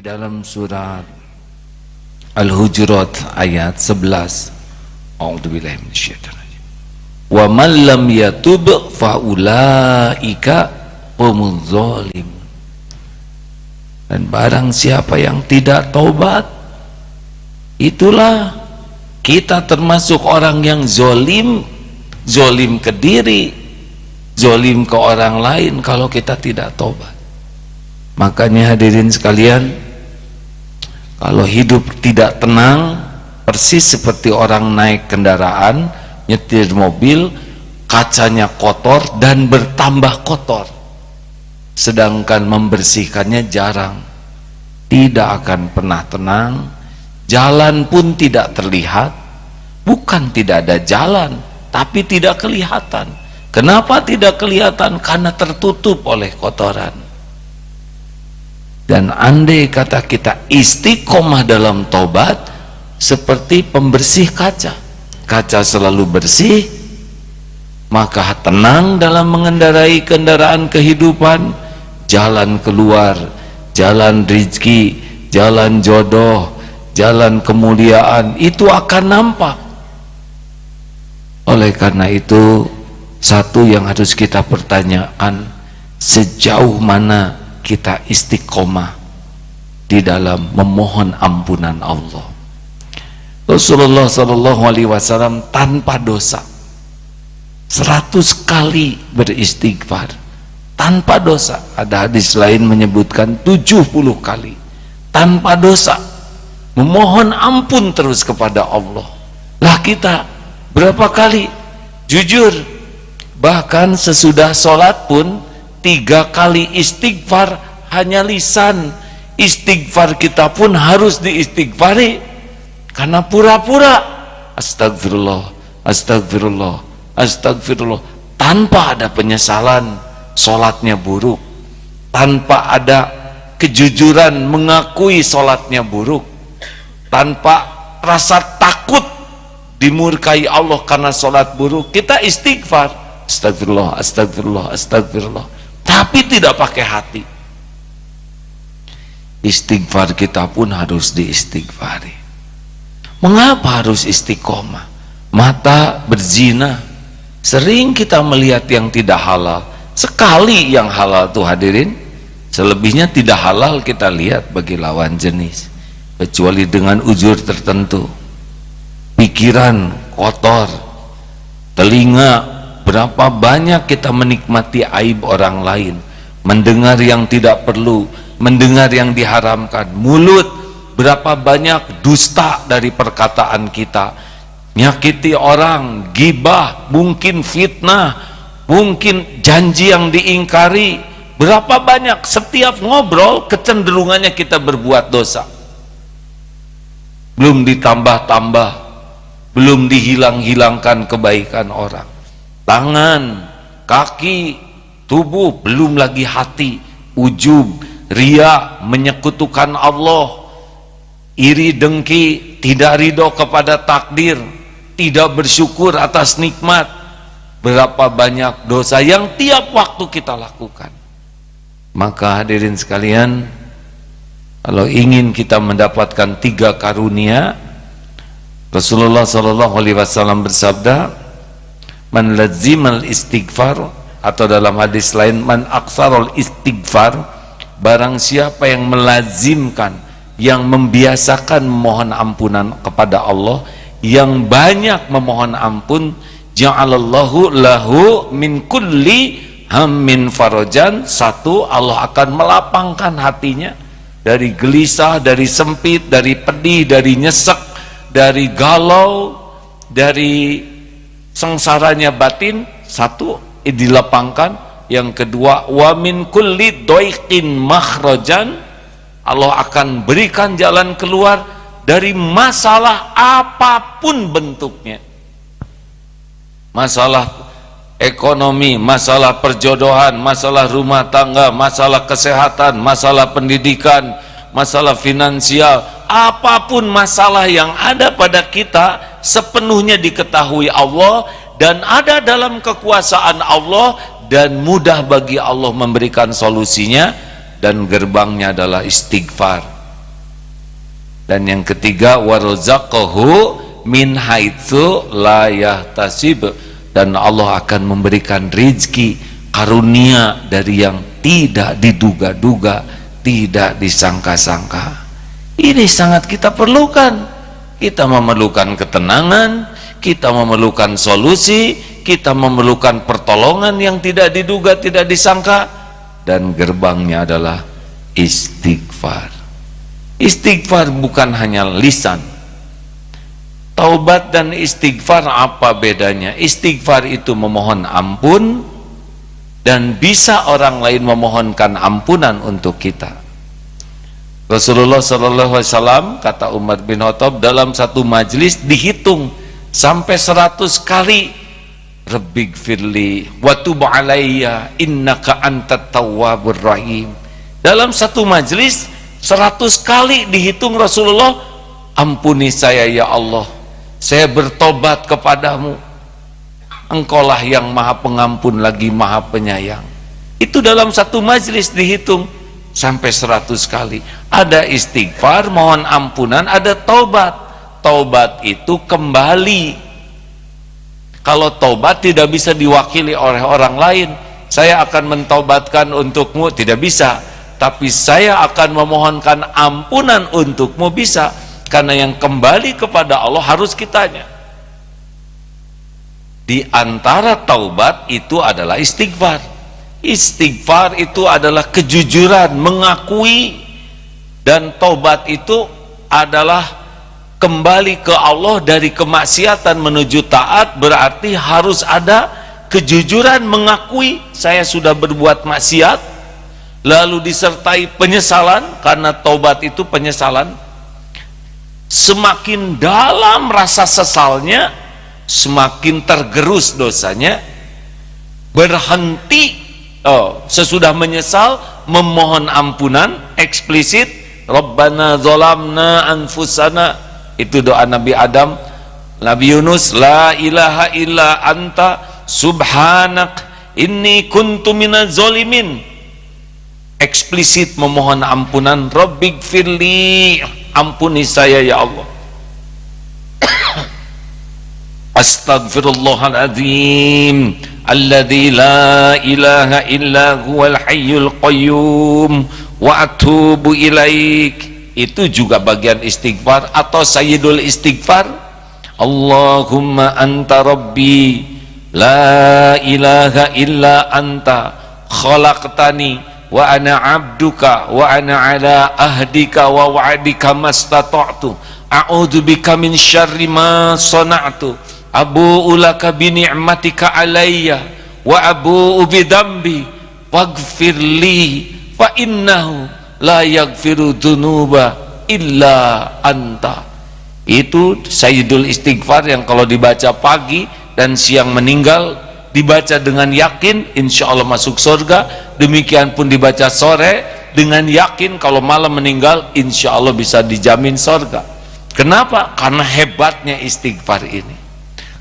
di dalam surat Al-Hujurat ayat 11. A'udzubillahi minasyaitonir. Wa man lam yatub fa ulaika humuz zalimun. Dan barang siapa yang tidak taubat, itulah kita termasuk orang yang zolim, zolim ke diri, zolim ke orang lain kalau kita tidak taubat. Makanya hadirin sekalian, kalau hidup tidak tenang, persis seperti orang naik kendaraan, nyetir mobil, kacanya kotor dan bertambah kotor, sedangkan membersihkannya jarang, tidak akan pernah tenang. Jalan pun tidak terlihat, bukan tidak ada jalan, tapi tidak kelihatan. Kenapa tidak kelihatan? Karena tertutup oleh kotoran. Dan andai kata kita istiqomah dalam taubat, seperti pembersih kaca, kaca selalu bersih, maka tenang dalam mengendarai kendaraan kehidupan. Jalan keluar, jalan rezeki, jalan jodoh, jalan kemuliaan itu akan nampak. Oleh karena itu, satu yang harus kita pertanyakan, sejauh mana kita istiqomah di dalam memohon ampunan Allah. Rasulullah SAW tanpa dosa 100 kali beristighfar tanpa dosa. Ada hadis lain menyebutkan 70 kali tanpa dosa, memohon ampun terus kepada Allah. Lah kita berapa kali? Jujur, bahkan sesudah sholat pun 3 kali istighfar hanya lisan. Istighfar kita pun harus diistighfari, karena pura-pura astagfirullah, astagfirullah, astagfirullah, tanpa ada penyesalan. Sholatnya buruk, tanpa ada kejujuran mengakui sholatnya buruk, tanpa rasa takut dimurkai Allah karena sholat buruk, kita istighfar, astagfirullah, astagfirullah, astagfirullah, tapi tidak pakai hati. Istighfar kita pun harus diistighfari. Mengapa harus istiqomah? Mata berzina, sering kita melihat yang tidak halal. Sekali yang halal tuh hadirin, selebihnya tidak halal kita lihat bagi lawan jenis, kecuali dengan uzur tertentu. Pikiran kotor, telinga, berapa banyak kita menikmati aib orang lain, mendengar yang tidak perlu, mendengar yang diharamkan. Mulut, berapa banyak dusta dari perkataan kita, nyakiti orang, gibah, mungkin fitnah, mungkin janji yang diingkari. Berapa banyak setiap ngobrol kecenderungannya kita berbuat dosa. Belum ditambah-tambah, belum dihilang-hilangkan kebaikan orang. Tangan, kaki, tubuh, belum lagi hati, ujub, ria, menyekutukan Allah, iri dengki, tidak ridho kepada takdir, tidak bersyukur atas nikmat. Berapa banyak dosa yang tiap waktu kita lakukan. Maka hadirin sekalian, kalau ingin kita mendapatkan 3 karunia, Rasulullah SAW bersabda, man lazimal istighfar, atau dalam hadis lain, man aksarul istighfar, barang siapa yang melazimkan, yang membiasakan memohon ampunan kepada Allah, yang banyak memohon ampun, ja'alallahu lahu min kulli hammin farajan. Satu, Allah akan melapangkan hatinya dari gelisah, dari sempit, dari pedih, dari nyesek, dari galau, dari sengsaranya batin. Satu, dilapangkan. Yang kedua, wa min kulli doiqin makhrajan, Allah akan berikan jalan keluar dari masalah apapun bentuknya. Masalah ekonomi, masalah perjodohan, masalah rumah tangga, masalah kesehatan, masalah pendidikan, masalah finansial, apapun masalah yang ada pada kita sepenuhnya diketahui Allah dan ada dalam kekuasaan Allah, dan mudah bagi Allah memberikan solusinya, dan gerbangnya adalah istighfar. Dan yang ketiga, warzaqahu min haitsu la yahtasib, dan Allah akan memberikan rizki karunia dari yang tidak diduga-duga, tidak disangka-sangka. Ini sangat kita perlukan. Kita memerlukan ketenangan, kita memerlukan solusi, kita memerlukan pertolongan yang tidak diduga, tidak disangka, dan gerbangnya adalah istighfar. Istighfar bukan hanya lisan. Taubat dan istighfar apa bedanya? Istighfar itu memohon ampun, dan bisa orang lain memohonkan ampunan untuk kita. Rasulullah SAW, kata Umar bin Khattab, dalam satu majlis dihitung sampai 100 kali, Rabbighfirli wa tub alayya innaka antat tawwabur rahim. Dalam satu majlis 100 kali dihitung Rasulullah, ampuni saya ya Allah, saya bertobat kepadamu, engkaulah yang maha pengampun lagi maha penyayang. Itu dalam satu majlis dihitung sampai 100 kali. Ada istighfar, mohon ampunan, ada taubat. Taubat itu kembali. Kalau taubat tidak bisa diwakili oleh orang lain. Saya akan mentaubatkan untukmu, tidak bisa. Tapi saya akan memohonkan ampunan untukmu, bisa. Karena yang kembali kepada Allah harus kitanya. Di antara taubat itu adalah istighfar. Istighfar itu adalah kejujuran, mengakui, dan taubat itu adalah kembali ke Allah dari kemaksiatan menuju taat. Berarti harus ada kejujuran, mengakui saya sudah berbuat maksiat, lalu disertai penyesalan, karena taubat itu penyesalan. Semakin dalam rasa sesalnya, semakin tergerus dosanya, berhenti sesudah menyesal, memohon ampunan eksplisit, Rabbana zalamna anfusana, itu doa Nabi Adam, Nabi Yunus, la ilaha illa anta subhanak inni kuntu minaz zalimin, eksplisit memohon ampunan, Rabbighfirli, ampuni saya ya Allah. Astaghfirullahaladzim alladzi la ilaha illa huwal hayyul qayyum wa atubu ilaik. Itu juga bagian istighfar atau sayyidul istighfar. Allahumma anta rabbi la ilaha illa anta khalaqtani wa ana abduka wa ana ala ahdika wa wa'dika mastata'tu a'udzu bika min syarri ma sana'tu abu'u laka bi ni'matika alayya wa abu'u bi dzambi waghfirli fa innahu la yaghfiru dzunuba illa anta. Itu sayyidul istighfar yang kalau dibaca pagi dan siang meninggal, dibaca dengan yakin insya Allah masuk surga. Demikian pun dibaca sore dengan yakin kalau malam meninggal insya Allah bisa dijamin surga. Kenapa? Karena hebatnya istighfar ini.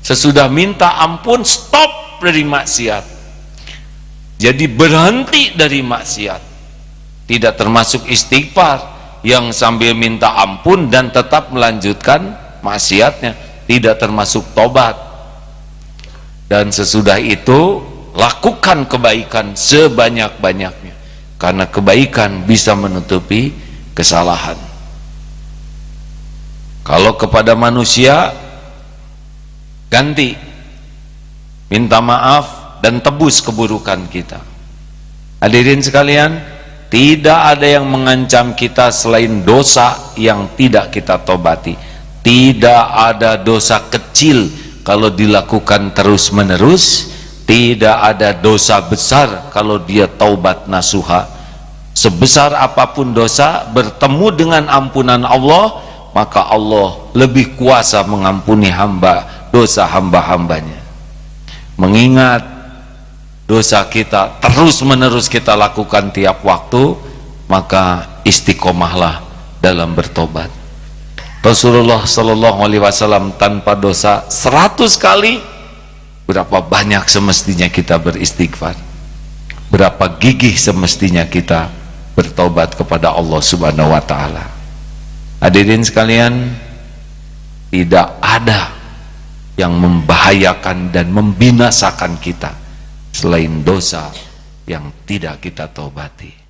Sesudah minta ampun, stop dari maksiat, jadi berhenti dari maksiat. Tidak termasuk istighfar yang sambil minta ampun dan tetap melanjutkan maksiatnya, tidak termasuk tobat. Dan sesudah itu lakukan kebaikan sebanyak-banyaknya, karena kebaikan bisa menutupi kesalahan. Kalau kepada manusia, ganti, minta maaf dan tebus keburukan kita. Hadirin sekalian, tidak ada yang mengancam kita selain dosa yang tidak kita tobati. Tidak ada dosa kecil kalau dilakukan terus-menerus, tidak ada dosa besar kalau dia taubat nasuha. Sebesar apapun dosa, bertemu dengan ampunan Allah, maka Allah lebih kuasa mengampuni dosa hamba-hambanya. Mengingat dosa kita terus-menerus kita lakukan tiap waktu, maka istiqomahlah dalam bertobat. Rasulullah SAW tanpa dosa 100 kali. Berapa banyak semestinya kita beristighfar, berapa gigih semestinya kita bertobat kepada Allah Subhanahu wa ta'ala. Hadirin sekalian, tidak ada yang membahayakan dan membinasakan kita selain dosa yang tidak kita taubati.